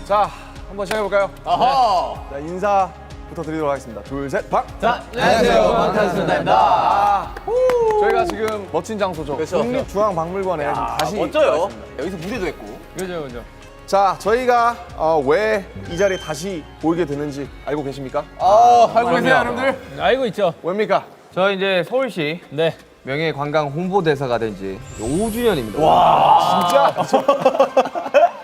자, 한번 시작해볼까요? 어허! 자, 인사부터 드리도록 하겠습니다. 둘, 셋, 박! 자, 안녕하세요. 방탄소년단입니다. 저희가 지금 멋진 장소죠. 그렇죠. 국립중앙박물관에 지금 다시 멋져요. 와 있습니다. 여기서 무대도 했고. 그죠, 그죠. 자, 저희가 왜 이 자리에 다시 모이게 됐는지 알고 계십니까? 알고 계세요, 여러분들? 알고 있죠? 왜입니까? 저 이제 서울시 네. 명예관광 홍보대사가 된 지 5주년입니다. 진짜?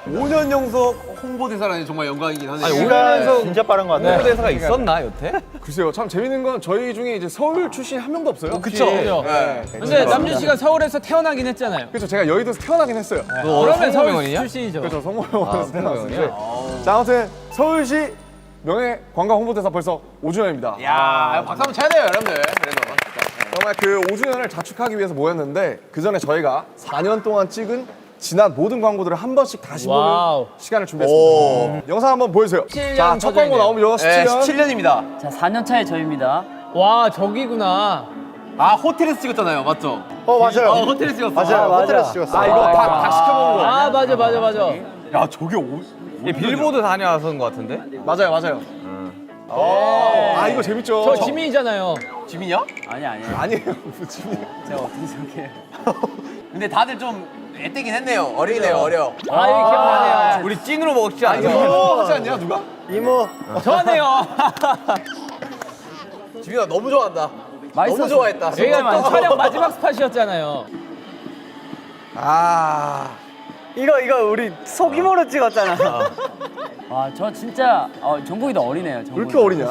5년 연속 홍보대사라니 정말 영광이긴 하네요. 아니 5년 연속 진짜 빠른 것 같네. 홍보대사가 있었나 여태? 글쎄요, 참 재밌는 건 저희 중에 이제 서울 출신 한 명도 없어요. 그쵸? 그죠. 네. 근데 남준 씨가 서울에서 태어나긴 했잖아요. 그렇죠. 제가 여의도에서 태어나긴 했어요. 그러면 서울 성모병원이냐? 출신이죠. 그렇죠. 성모병원에서 태어났는데. 성모병원이야? 자, 아무튼 서울시 명예관광 홍보대사 벌써 5주년입니다. 야, 박수 한번 쳐야 돼요, 여러분들. 그래도. 정말 그 5주년을 자축하기 위해서 모였는데 그 전에 저희가 4년 동안 찍은 지난 모든 광고들을 한 번씩 다시 와우. 보는 시간을 준비했습니다. 영상 한번 보여주세요. 17년 자, 첫 광고 버전이네요. 나오죠. 네, 17년. 17년입니다. 자, 4년 차의 저희입니다. 와, 저기구나. 호텔에서 찍었잖아요, 맞죠? 맞아요. 호텔에서 찍었어. 맞아요. 호텔에서 찍었어. 아, 이거 다 시켜먹은 거. 아, 맞아. 야, 저게 얘 빌보드 다녀와서인 것 같은데? 맞아요. 아, 이거 재밌죠. 저 지민이잖아요. 지민이야? 아니. 아니에요. 지민. 제가 어떻게 생각해요? 근데 다들 좀 애때긴 했네요. 어리네요, 어려. 아, 이거 기억나네요. 우리 찐으로 먹지 않아? 이거 하지 않냐, 누가? 이모. 저네요. 지민아 너무 좋아한다. 맛있었어. 너무 좋아했다. 여기가 또 촬영 마지막 스팟이었잖아요. 아, 이거 우리 소규모로 찍었잖아. 와, 저 진짜 정국이도 어리네요. 왜 정국이. 이렇게 어리냐?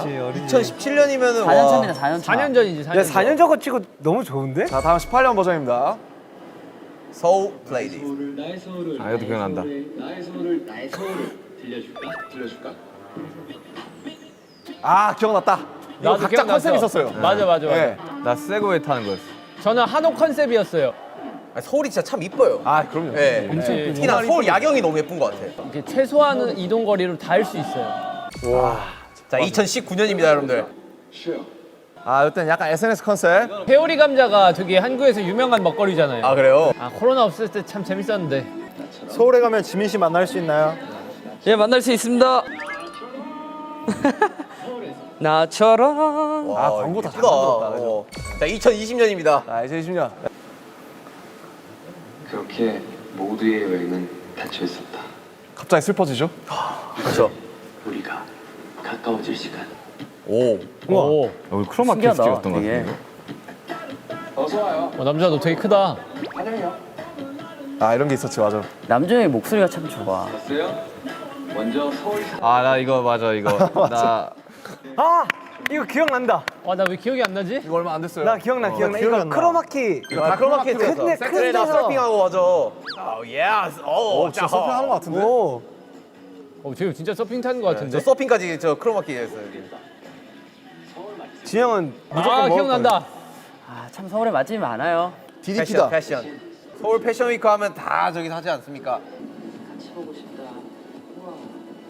2017년이면은 4년 차입니다. 4년 차. 4년 전이지, 4년 전. 4년 저거 찍어 너무 좋은데? 자, 다음 18년 버전입니다. 서울 플레이디. 아 이것도 기억난다. 아, 기억났다. 이거 나도 각자 기억나죠? 컨셉이 있었어요. 맞아. 네. 나 세그웨이 타는 거였어. 저는 한옥 컨셉이었어요. 서울이 진짜 참 이뻐요. 아, 그럼요. 네. 특히나 서울 야경이 너무 예쁜 것 같아요. 이렇게 최소한 이동 거리로 다 할 수 있어요. 자, 2019년입니다, 여러분들. 아, 이땐 약간 SNS 컨셉. 회오리 감자가 저기 한국에서 유명한 먹거리잖아요. 아, 그래요? 아, 코로나 없을 때 참 재밌었는데. 서울에 가면 지민 씨 만날 수 있나요? 예, 만날 수 있습니다. 나처럼. 아, 광고 다 이쁘다. 잘 만들었다. 그죠? 자, 2020년입니다. 자, 이제 20년. 그렇게 모두의 여행은 닫혀 있었다. 갑자기 슬퍼지죠? 그렇죠. 우리가 가까워질 시간. 오. 오. 우리 크로마키 신기하다, 찍었던 것 되게. 같은데? 남자 너 되게 크다. 아, 이런 게 있었지, 맞아. 남준의 목소리가 참 좋아. 봤어요? 먼저 서울 아 나 이거 맞아 이거 나 아, 이거 기억난다. 와, 나 왜 기억이 안 나지? 이거 얼마 안 됐어요. 나 기억나. 이거 크로마키. 이거 다 크로마키에서. 근데 그래, 나 큰데서. 서핑하고 맞아. 오, 예스. 오, 진짜 서핑하는 거 같은데? 오. 지금 진짜 서핑 타는 거 같은데. 저 서핑까지 저 크로마키에서 여기. 진영은 무조건 아, 먹을 기억난다. 아, 참 서울에 맛집이 많아요. DDP다. 패션. 서울 패션 위크 하면 다 저기 하지 않습니까?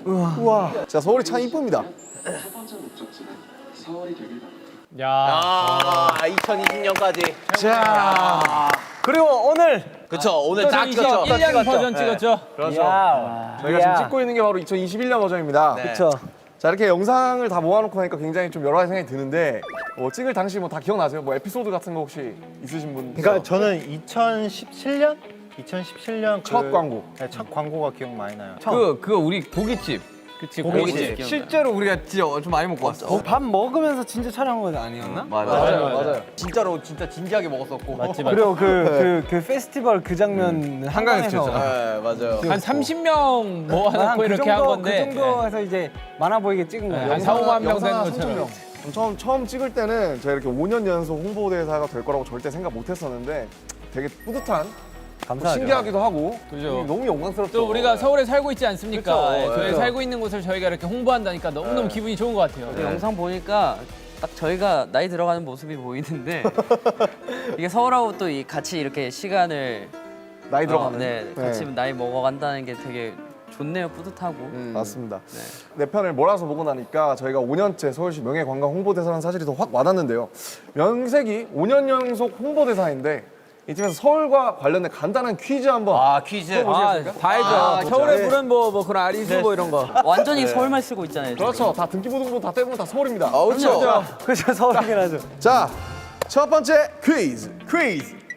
우와. 자, 서울이 참 이쁩니다. 첫 번째 목적지는 서울이 되길 바랍니다. 야. 아, 2020년까지. 자, 그리고 오늘 그쵸, 오늘 딱 찍었죠. 1년 버전 네. 찍었죠. 그렇죠. 야. 저희가 지금 찍고 있는 게 바로 2021년 버전입니다. 네. 그렇죠. 자, 이렇게 영상을 다 모아놓고 나니까 굉장히 좀 여러 가지 생각이 드는데 찍을 당시 뭐 다 기억나세요? 뭐 에피소드 같은 거 혹시 있으신 분? 그러니까 저는 2017년 첫 광고. 네, 첫 광고가 기억 많이 나요. 그거 우리 고깃집. 그치, 고깃집. 실제로 우리가 진짜 좀 많이 먹고 왔어. 밥 먹으면서 진짜 촬영한 거 아니었나? 맞아. 진짜로 진짜 진지하게 먹었었고. 맞지. 그리고 그 페스티벌 그 장면 한강에서 네, 맞아요. 한 30명 모아놓고 이렇게 한 건데. 그 정도에서 이제 많아 보이게 찍은 거예요. 한 4, 5만 명 되는 영상 것처럼. 3,000명. 처음 찍을 때는 제가 이렇게 5년 연속 홍보대사가 될 거라고 절대 생각 못 했었는데 되게 뿌듯한, 감사하죠. 신기하기도 하고 그죠. 너무 영광스럽죠. 또 우리가 서울에 살고 있지 않습니까? 그쵸. 저희 네. 살고 있는 곳을 저희가 이렇게 홍보한다니까 너무너무 기분이 좋은 것 같아요. 근데 영상 보니까 딱 저희가 나이 들어가는 모습이 보이는데 이게 서울하고 또 같이 이렇게 시간을 나이 들어가는. 네, 같이 나이 먹어간다는 게 되게 좋네요. 뿌듯하고. 맞습니다. 내 편을 몰아서 보고 나니까 저희가 5년째 서울시 명예관광 홍보대사라는 사실이 더 확 와닿는데요. 명색이 5년 연속 홍보대사인데 이 팀에서 서울과 관련된 간단한 퀴즈 한번. 아 퀴즈. 다 알죠. 서울의 물은 뭐 그런 아리수 뭐 이런 거. 완전히 서울말 쓰고 있잖아요. 그렇죠. 다 등기부등본 다 떼보면 다 서울입니다. 그렇죠. 그죠 서울이긴 하죠. 자, 첫 번째 퀴즈.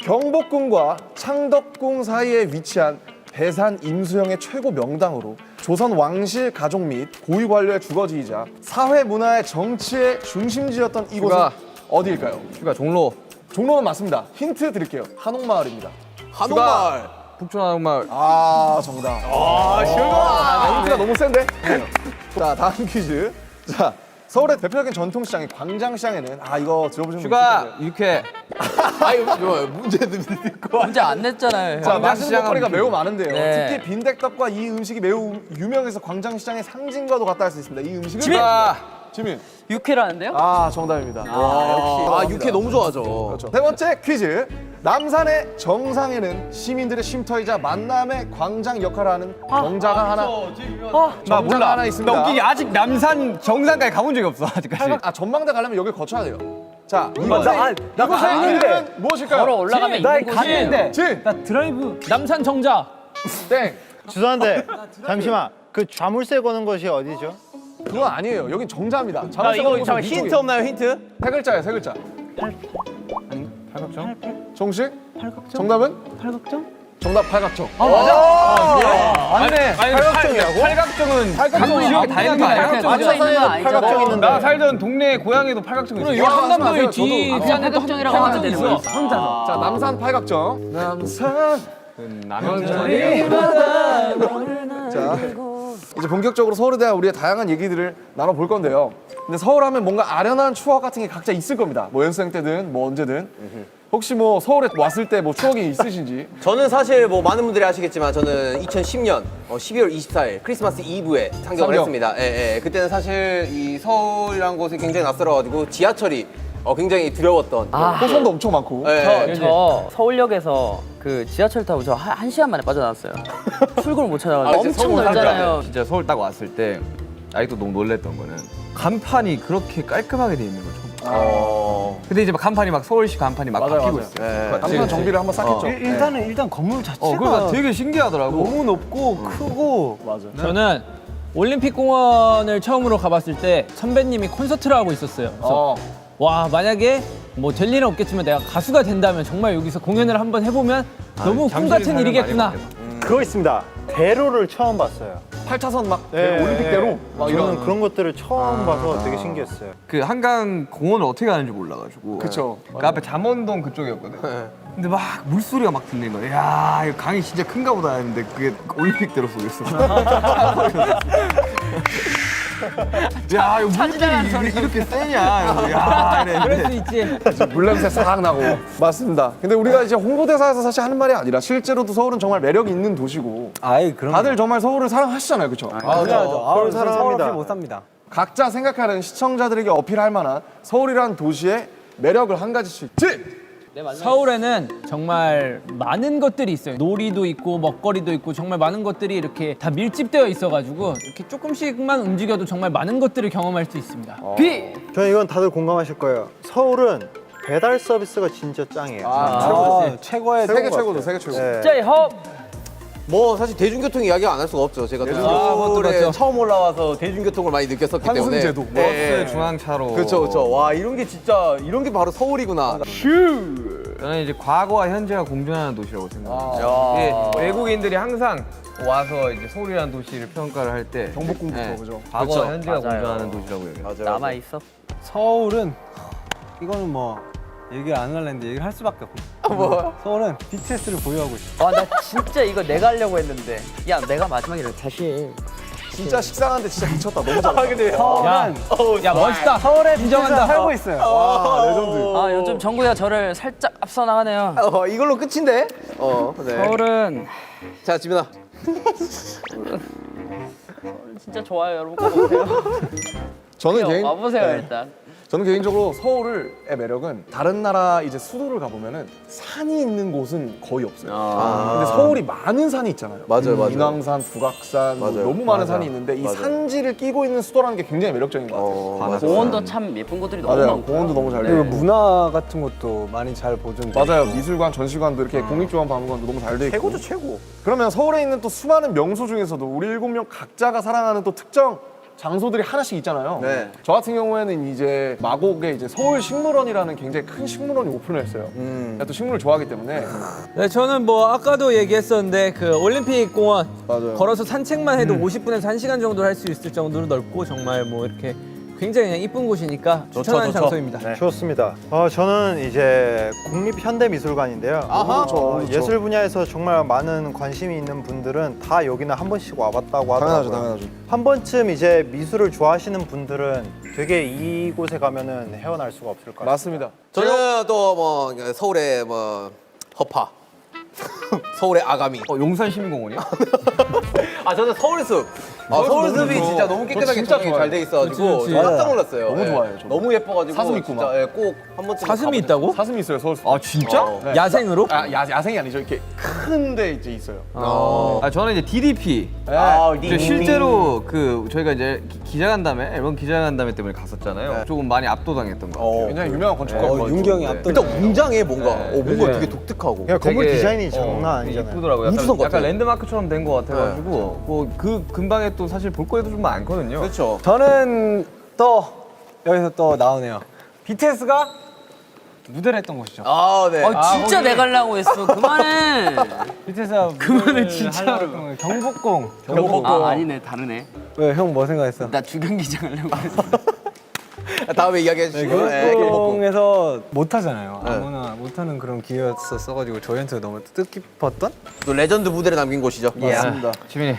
경복궁과 창덕궁 사이에 위치한 배산 임수영의 최고 명당으로 조선 왕실 가족 및 고위 관료의 주거지이자 사회 문화의 정치의 중심지였던 이곳은 휴가. 어디일까요? 휴가 종로. 종로는 맞습니다. 힌트 드릴게요. 한옥마을입니다. 한옥마을. 북촌 한옥마을. 아, 정답. 힌트가 너무 센데? 자, 다음 퀴즈. 자, 서울의 대표적인 전통시장인 광장시장에는 이거 들어보신 분 있을 휴가 거예요. 육회. 아니 문제도 듣고. 문제 안 냈잖아요. 자, 형. 맛있는 광장시장 먹거리가 하면 매우 많은데요. 네. 특히 빈대떡과 이 음식이 매우 유명해서 광장시장의 상징과도 같다 할 수 있습니다. 이 음식은 지민. 육회라는데요? 정답입니다. 역시. 육회 너무 좋아하죠. 그렇죠. 세 번째 퀴즈. 남산의 정상에는 시민들의 쉼터이자 만남의 광장 역할을 하는 정자가 하나. 나 몰라. 하나 있습니다. 나 웃기게 아직 남산 정상까지 가본 적이 없어 아직까지. 전망대 가려면 여기 거쳐야 돼요. 자, 나 이곳의 갔는데. 이름은 무엇일까요? 걸어 올라가면 나 있는 곳이. 갔는데. 진, 나 드라이브. 남산 정자. 땡. 죄송한데 잠시만 그 좌물쇠 거는 곳이 어디죠? 그건 아니에요. 여긴 정자입니다. 이거 잠깐 잠깐 힌트 없나요 힌트? 세 글자예요, 세 글자. 팔각정? 정식? 정답은? 팔각정? 정답 팔각정. 맞네. 팔각정이라고? 팔각정은 지역에 다 있는 거 아니야? 맞춰 있는 건 아니죠. 팔각정 있는데. 나 살던 동네 고향에도 팔각정이 있어. 그리고 영남도 마세요. 있지. 저도 그 안에도 팔각정이라고 하면 팔각정이 되는 있어. 거예요. 자, 남산 팔각정. 남산. 자, 이제 본격적으로 서울에 대한 우리의 다양한 얘기들을 나눠볼 건데요. 근데 서울하면 뭔가 아련한 추억 같은 게 각자 있을 겁니다. 뭐 연습생 때든 뭐 언제든. 혹시 뭐 서울에 왔을 때 뭐 추억이 있으신지? 저는 사실 뭐 많은 분들이 아시겠지만 저는 2010년 12월 24일 크리스마스 이브에 상경을 상경. 했습니다. 예. 그때는 사실 이 서울이라는 곳이 굉장히 낯설어가지고 지하철이 굉장히 두려웠던. 호선도 엄청 많고. 예. 저 서울역에서 그 지하철 타고 저 한 시간 만에 빠져나왔어요. 출구를 못 찾아가지고 진짜 엄청 서울 넓잖아요. 진짜 서울 딱 왔을 때 아직도 너무 놀랬던 거는 간판이 그렇게 깔끔하게 돼 있는 거 처음 봤어요. 근데 이제 막 간판이 막 서울시 간판이 막 바뀌고 있어요. 남산 정비를 한번 싹 했죠. 일단 건물 자체가 그러니까 되게 신기하더라고. 너무 높고 크고. 저는 올림픽 공원을 처음으로 가봤을 때 선배님이 콘서트를 하고 있었어요. 그래서 와, 만약에 뭐 될 일은 없겠지만 내가 가수가 된다면 정말 여기서 공연을 한번 해보면 너무 꿈 잠실이 같은 살면 일이겠구나. 많이 바뀌었다. 그거 있습니다. 대로를 처음 봤어요. 8차선 막 네. 올림픽대로 막 이런. 저는 그런 것들을 처음 봐서 되게 신기했어요. 그 한강 공원을 어떻게 가는지 몰라가지고. 그쵸. 그 앞에 잠원동 그쪽이었거든. 근데 막 물소리가 막 들리는 거야. 야, 이거 강이 진짜 큰가 보다 했는데 그게 올림픽대로 속였어. 야, 이거 물길이 이렇게 세냐. 이러고, 야, 그럴 이랬는데. 수 있지. 물냄새 싹 나고. 맞습니다. 근데 우리가 이제 홍보대사에서 사실 하는 말이 아니라 실제로도 서울은 정말 매력 있는 도시고 아이 그런. 다들 정말 서울을 사랑하시잖아요, 그렇죠? 서울 사랑합니다. 서울 없이 못 삽니다. 각자 생각하는 시청자들에게 어필할 만한 서울이라는 도시의 매력을 한 가지씩. 서울에는 정말 많은 것들이 있어요. 놀이도 있고 먹거리도 있고 정말 많은 것들이 이렇게 다 밀집되어 있어가지고 이렇게 조금씩만 움직여도 정말 많은 것들을 경험할 수 있습니다. 저는 이건 다들 공감하실 거예요. 서울은 배달 서비스가 진짜 짱이에요. 최고의 세계 최고죠, 세계 최고. 네. 진짜 헙. 뭐 사실 대중교통 이야기 안 할 수가 없죠. 제가 또 그것도 서울에 맞죠. 처음 올라와서 대중교통을 많이 느꼈었기 때문에. 환승제도. 버스 중앙차로. 그렇죠. 와 이런 게 진짜 이런 게 바로 서울이구나. 저는 이제 과거와 현재가 공존하는 도시라고 생각합니다. 이게 외국인들이 항상 와서 이제 서울이라는 도시를 평가를 할 때 경복궁부터, 그죠? 과거와 그렇죠. 현재가 맞아요. 공존하는 도시라고 얘기해요. 남아 있어. 서울은 이거는 뭐 얘기를 안 할랬는데 얘기를 할 수밖에 없어. 뭐? 서울은 BTS를 보유하고 있어. 와, 나 진짜 이거 내가 하려고 했는데. 야, 내가 마지막이라 다시 해. 진짜 식상한데 진짜 미쳤다. 너무 잘했다. 서울은 야, 멋있다. 서울에 인정한다. BTS가 살고 있어요. 와, 레전드. 아, 요즘 정국이가 저를 살짝 앞서 나가네요. 이걸로 끝인데. 네. 서울은 자 지민아. 진짜 좋아요, 여러분. 와보세요. 저는 개인 와보세요, 일단. 저는 개인적으로 서울의 매력은 다른 나라 이제 수도를 가보면은 산이 있는 곳은 거의 없어요. 근데 서울이 많은 산이 있잖아요. 맞아요, 맞아요. 인왕산, 북악산 뭐 맞아요. 너무 많은 산이 있는데 이 맞아요. 산지를 끼고 있는 수도라는 게 굉장히 매력적인 것 같아요. 공원도 참 예쁜 곳들이 너무 맞아요. 많고. 공원도 너무 잘 그리고 되고. 문화 같은 것도 많이 잘 보존돼. 맞아요. 미술관, 전시관도 이렇게 국립중앙박물관도 너무 잘 돼 있고. 최고죠, 최고. 그러면 서울에 있는 또 수많은 명소 중에서도 우리 7명 각자가 사랑하는 또 특정 장소들이 하나씩 있잖아요. 네. 저 같은 경우에는 이제 마곡에 이제 서울식물원이라는 굉장히 큰 식물원이 오픈을 했어요. 제가 또 식물을 좋아하기 때문에. 네, 저는 뭐 아까도 얘기했었는데 그 올림픽 공원 맞아요. 걸어서 산책만 해도 50분에서 1시간 정도 할 수 있을 정도로 넓고 정말 뭐 이렇게 굉장히 그냥 이쁜 곳이니까 추천하는 장소입니다. 좋습니다. 저는 이제 국립현대미술관인데요. 아하, 좋죠. 예술 분야에서 정말 많은 관심이 있는 분들은 다 여기는 한 번씩 와봤다고 하더라고요. 당연하죠. 한 번쯤 이제 미술을 좋아하시는 분들은 되게 이곳에 가면은 헤어날 수가 없을 것 같아요. 맞습니다. 저는 또 뭐 서울의 뭐 허파, 서울의 아가미. 용산시민공원이요? 아 저는 서울숲. 서울숲이 진짜 너무 깨끗하게 진짜 조성이 좋아요. 잘 돼 있어가지고 그치. 저 깜짝 놀랐어요. 너무 예. 좋아해요, 저도. 너무 예뻐가지고 사슴 있고 막. 진짜 꼭 한 번쯤 사슴이 있다고? 사슴이 있어요, 서울. 아 진짜? 네. 야생으로? 야생이 아니죠. 이렇게 큰데 이제 있어요. 아 저는 이제 DDP. 이제 실제로 그 저희가 이제 기자간담회 앨범 기자간담회 때문에 갔었잖아요. 조금 많이 압도당했던 것 같아요. 굉장히 유명한 건축가거든요. 윤경이 네. 압도. 일단 웅장해 뭔가. 뭔가 네. 되게 독특하고. 그냥 건물 되게, 디자인이 장난 아니잖아요. 이쁘더라고요. 우주선 약간 같아요. 랜드마크처럼 된 것 같아가지고 뭐 그 근방에 또 사실 볼 거리도 좀 많거든요. 그렇죠. 저는 또 여기서 또 나오네요. BTS가 무대를 했던 곳이죠. 아 네. 진짜 내 가려고 했어. 그만해. BTS가 그만해, 진짜로. 경복궁. 아 아니네 다르네. 왜 형 뭐 생각했어? 나 주경기장 하려고 했어. 다음에 이야기해 주시고. 네, 경복궁에서 못 하잖아요. 아무나 못 하는 그런 기회였어가지고 저희한테 너무 뜻깊었던. 또 레전드 무대를 남긴 곳이죠. 맞습니다. 지민이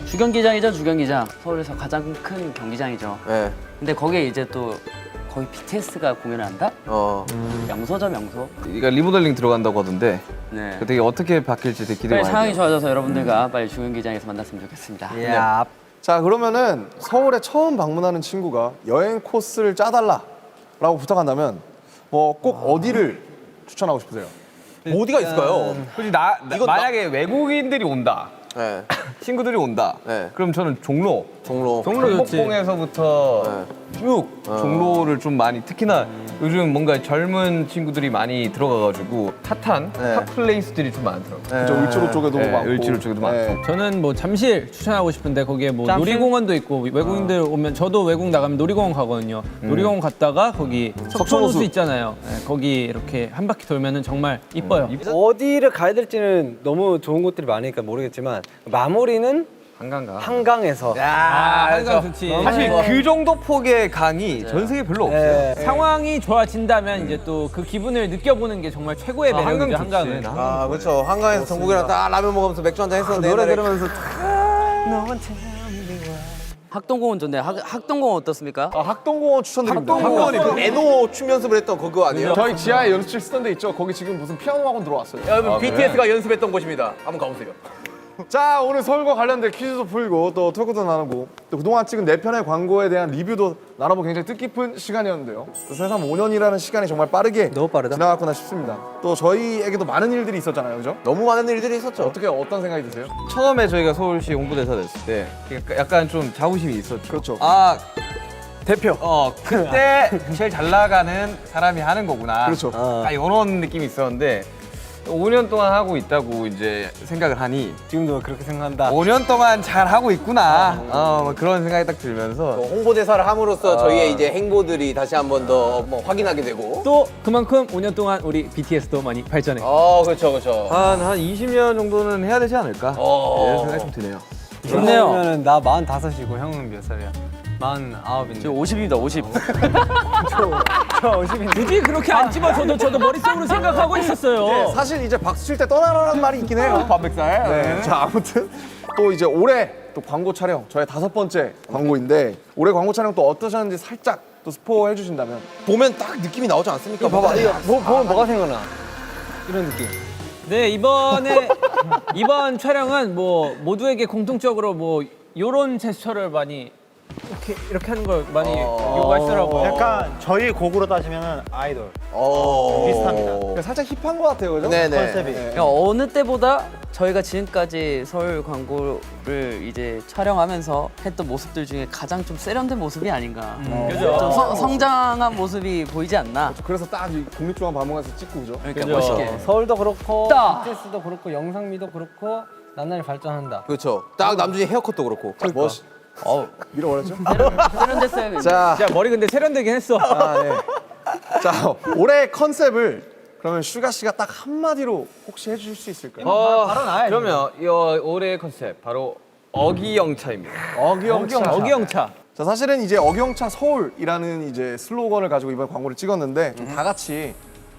주경기장이죠 주경기장. 서울에서 가장 큰 경기장이죠. 네. 근데 거기에 이제 또 거의 BTS가 공연을 한다? 명소죠 명소. 그러니까 리모델링 들어간다고 하던데 네. 되게 어떻게 바뀔지 되게 기대가 빨리 많이 상황이 돼요. 좋아져서 여러분들과 빨리 주경기장에서 만났으면 좋겠습니다. 야. 자, 그러면은 서울에 처음 방문하는 친구가 여행 코스를 짜달라라고 부탁한다면 뭐 꼭 어디를 추천하고 싶으세요? 어디가 있을까요? 굳이 이건 만약에 외국인들이 온다. 네. 친구들이 온다. 네. 그럼 저는 종로. 종로. 좋지. 경복궁에서부터 쭉 종로를 좀 많이 특히나 요즘 뭔가 젊은 친구들이 많이 들어가가지고 핫한 핫플레이스들이 좀 많더라고요. 저 울주로 쪽에도 네, 많고. 울주로 쪽에도 많고. 저는 뭐 잠실 추천하고 싶은데 거기에 뭐 잠실? 놀이공원도 있고 외국인들 오면 저도 외국 나가면 놀이공원 가거든요. 놀이공원 갔다가 거기 석촌호수 있잖아요. 네, 거기 이렇게 한 바퀴 돌면은 정말 이뻐요. 어디를 가야 될지는 너무 좋은 곳들이 많으니까 모르겠지만 마무리는 한강가. 한강에서. 한강 좋지. 사실 그 정도 폭의 강이 전 세계 별로 없어요. 네. 상황이 좋아진다면 이제 또 그 기분을 느껴보는 게 정말 최고의 매력이죠. 한강은. 아 그렇죠. 한강에서 정국이랑 딱 라면 먹으면서 맥주 한잔 했었는데 노래 들으면서 학동공원 좋네. 학동공원 어떻습니까? 학동공원 추천드립니다. 학원이 그 애노 춤 연습을 했던 그거 아니에요? 저희 지하에 연습실 쓰던 데 있죠. 거기 지금 무슨 피아노 학원 들어왔어요. 여러분 BTS가 연습했던 곳입니다. 한번 가보세요. 자, 오늘 서울과 관련된 퀴즈도 풀고 또 토크도 나누고 또 그동안 찍은 4편의 광고에 대한 리뷰도 나눠보고 굉장히 뜻깊은 시간이었는데요. 또 새삼 5년이라는 시간이 정말 빠르게 너무 빠르다. 지나갔구나 싶습니다. 또 저희에게도 많은 일들이 있었잖아요, 그죠? 너무 많은 일들이 있었죠. 어떤 생각이 드세요? 처음에 저희가 서울시 홍보대사 됐을 때 약간 좀 자부심이 있었죠. 그렇죠. 아 대표. 그때 제일 잘 나가는 사람이 하는 거구나. 그렇죠. 이런 느낌이 있었는데 5년 동안 하고 있다고 이제 생각을 하니 지금도 그렇게 생각한다. 5년 동안 잘 하고 있구나. 뭐 그런 생각이 딱 들면서 홍보대사를 함으로써 저희의 이제 행보들이 다시 한 번 더 뭐 확인하게 되고. 또 그만큼 5년 동안 우리 BTS도 많이 발전해. 그렇죠, 그렇죠. 한 20년 정도는 해야 되지 않을까? 이런 생각이 좀 드네요. 좋네요. 그러면은 나 45이고 형은 몇 살이야? 49인데. 저 50입니다 50. 굳이 그렇게 안 집어줘도 저도 머릿속으로 생각하고 있었어요. 사실 이제 박수 칠 때 떠나라는 말이 있긴 해요. 반백살. 네. 자, 아무튼 또 이제 올해 또 광고 촬영 저의 5번째 광고인데 올해 광고 촬영 또 어떠셨는지 살짝 또 스포해 주신다면. 보면 딱 느낌이 나오지 않습니까? 봐봐. 보면 뭐가 생각나? 이런 느낌. 네, 이번 촬영은 뭐 모두에게 공통적으로 뭐 요런 제스처를 많이 이렇게 하는 걸 많이 요구하시더라고요. 약간 저희 곡으로 따지면 아이돌 오. 비슷합니다. 그러니까 살짝 힙한 것 같아요, 그죠? 네네. 컨셉이. 그러니까 어느 때보다 저희가 지금까지 서울 광고를 이제 촬영하면서 했던 모습들 중에 가장 좀 세련된 모습이 아닌가. 그죠? 좀 성장한 모습이 보이지 않나. 그래서 딱 이 국립중앙박물관에서 찍고 그죠? 그러니까 그죠. 멋있게. 서울도 그렇고 따! BTS도 그렇고 영상미도 그렇고 나날이 발전한다. 그렇죠. 딱 남준이 헤어컷도 그렇고. 멋. 밀어버렸죠? 세련됐어요. 자, 야 머리 근데 세련되긴 했어. 아, 네. 자, 올해 컨셉을 그러면 슈가 씨가 딱 한마디로 혹시 해주실 수 있을까요? 그러면 이 올해의 컨셉 바로 어기영차입니다. 어기영차. 자, 사실은 이제 어기영차 서울이라는 이제 슬로건을 가지고 이번 광고를 찍었는데 좀 다 같이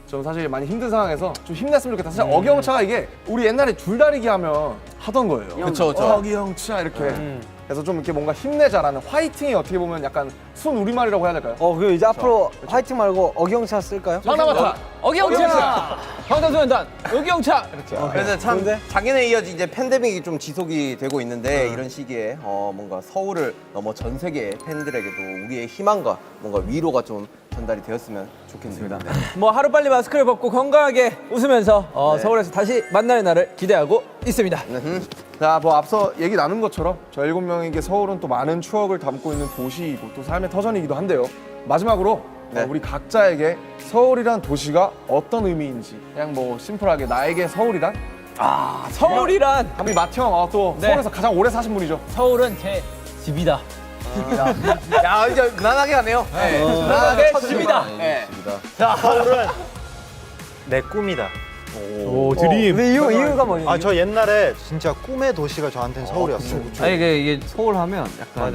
좀 사실 많이 힘든 상황에서 좀 힘냈으면 좋겠다. 사실 어기영차가 이게 우리 옛날에 줄다리기 하면 하던 거예요. 그쵸, 그쵸. 어기영차 이렇게. 그래서 좀 이렇게 뭔가 힘내자라는 화이팅이 어떻게 보면 약간 순 우리말이라고 해야 될까요? 그 이제 앞으로 화이팅 말고 어기영차 쓸까요? 하나마타. 어기영차. 방탄소년단 어기영차. 그래서 참 작년에 이어지 이제 팬데믹이 좀 지속이 되고 있는데 이런 시기에 뭔가 서울을 넘어 전 세계 팬들에게도 우리의 희망과 뭔가 위로가 좀 전달이 되었으면 좋겠습니다. 뭐 하루 빨리 마스크를 벗고 건강하게 웃으면서 서울에서 다시 만날 날을 기대하고 있습니다. 자, 뭐 앞서 얘기 나눈 것처럼 저 7명에게 서울은 또 많은 추억을 담고 있는 도시이고 또 삶의 터전이기도 한데요. 마지막으로 우리 각자에게 서울이란 도시가 어떤 의미인지 그냥 뭐 심플하게 나에게 서울이란? 서울이란 우리 마티형 또 네. 서울에서 가장 오래 사신 분이죠. 서울은 제 집이다. 야 이제 무난하게 하네요. 네. 무난하게 집이다. 네. 서울은 내 꿈이다. 오 드림. 근데 이유가 뭐예요? 아, 저 옛날에 진짜 꿈의 도시가 저한테는 서울이었어요. 아니 이게 서울 하면 약간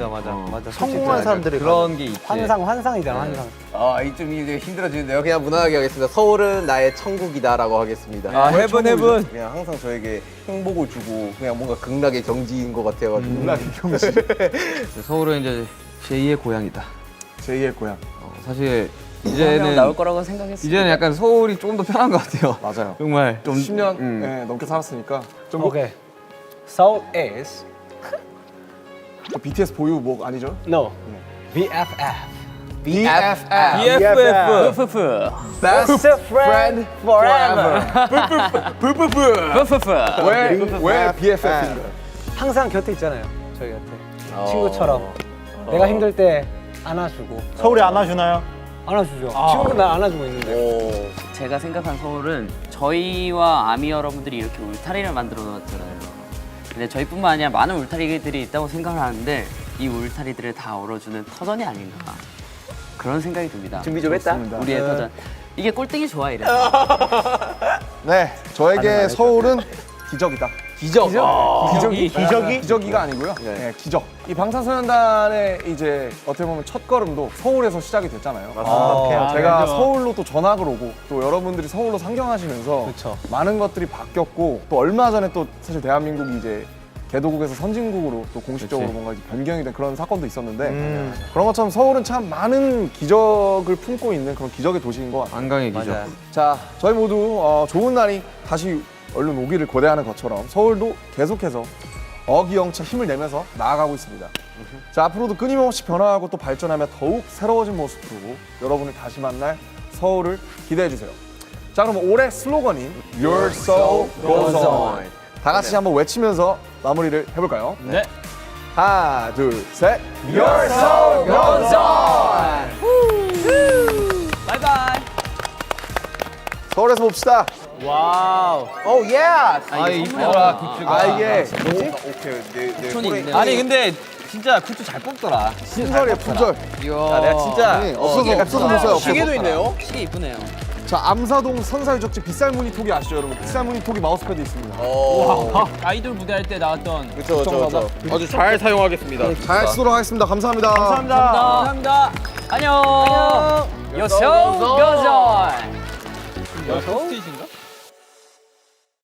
맞아. 성공한 사람들이 그런 게 있지. 환상이잖아, 환상. 이쯤 이제 힘들어지는데요. 그냥 무난하게 하겠습니다. 서울은 나의 천국이다라고 하겠습니다. 아 헤븐 헤븐. 그냥 항상 저에게 행복을 주고 그냥 뭔가 극락의 경지인 것 같아가지고. 극락의 경지. 서울은 이제 제2의 고향이다. 제2의 고향. 사실 이제는 이제는 나올 거라고 생각했어요. 이제는 약간 서울이 조금 더 편한 것 같아요. 맞아요. 정말 좀 10년 넘게 살았으니까 좀 오케이. Seoul is 또 BTS 보유목 아니죠? no BFF. BFF. BFF. Best friend forever. 왜 BFF인가요? 항상 곁에 있잖아요. 저희 곁에 친구처럼 내가 힘들 때 안아주고 서울이 안아주나요? 안아주죠. 지금도 날 안아주고 있는데. 제가 생각한 서울은 저희와 아미 여러분들이 이렇게 울타리를 만들어 놨잖아요. 근데 저희뿐만 아니라 많은 울타리들이 있다고 생각을 하는데 이 울타리들을 다 얼어주는 터전이 아닌가 그런 생각이 듭니다. 준비 좀 했다. 우리의 터전. 이게 꼴등이 좋아 이래. 네, 저에게 서울은 기적이다. 기적. 기적이가 아니고요. 네, 기적. 이 방탄소년단의 이제 어떻게 보면 첫 걸음도 서울에서 시작이 됐잖아요. 제가 서울로 또 전학을 오고 또 여러분들이 서울로 상경하시면서 그쵸. 많은 것들이 바뀌었고 또 얼마 전에 또 사실 대한민국이 이제 개도국에서 선진국으로 또 공식적으로 뭔가 이제 변경이 된 그런 사건도 있었는데 그런 것처럼 서울은 참 많은 기적을 품고 있는 그런 기적의 도시인 것 같아요. 안강의 기적. 자, 저희 모두 좋은 날이 다시 얼른 오기를 고대하는 것처럼 서울도 계속해서 어기영차 힘을 내면서 나아가고 있습니다. 자, 앞으로도 끊임없이 변화하고 또 발전하며 더욱 새로워진 모습으로 여러분을 다시 만날 서울을 기대해 주세요. 자, 그럼 올해 슬로건인 Your Soul Goes On 다 같이 한번 외치면서 마무리를 해볼까요? 네. 하나, 둘, 셋. Your Soul Goes On. 바이바이. 서울에서 봅시다. 오 예. 이쁘더라 굿즈가. 이게 오케이. 손이 있네. 아니 근데 진짜 굿즈 잘 뽑더라. 품절이에요, 품절. 내가 진짜 아니, 없어서 못 써요. 시계도 있네요. 시계 이쁘네요. 자, 암사동 선사유적지 빗살무늬톡이 아시죠, 여러분? 빗살무늬톡이 마우스패드 있습니다. 아이돌 무대할 때 나왔던 그렇죠. 아주 잘 사용하겠습니다. 잘 쓰도록 하겠습니다. 감사합니다. 감사합니다. 안녕. 요쇼 고전. 스테이지인가?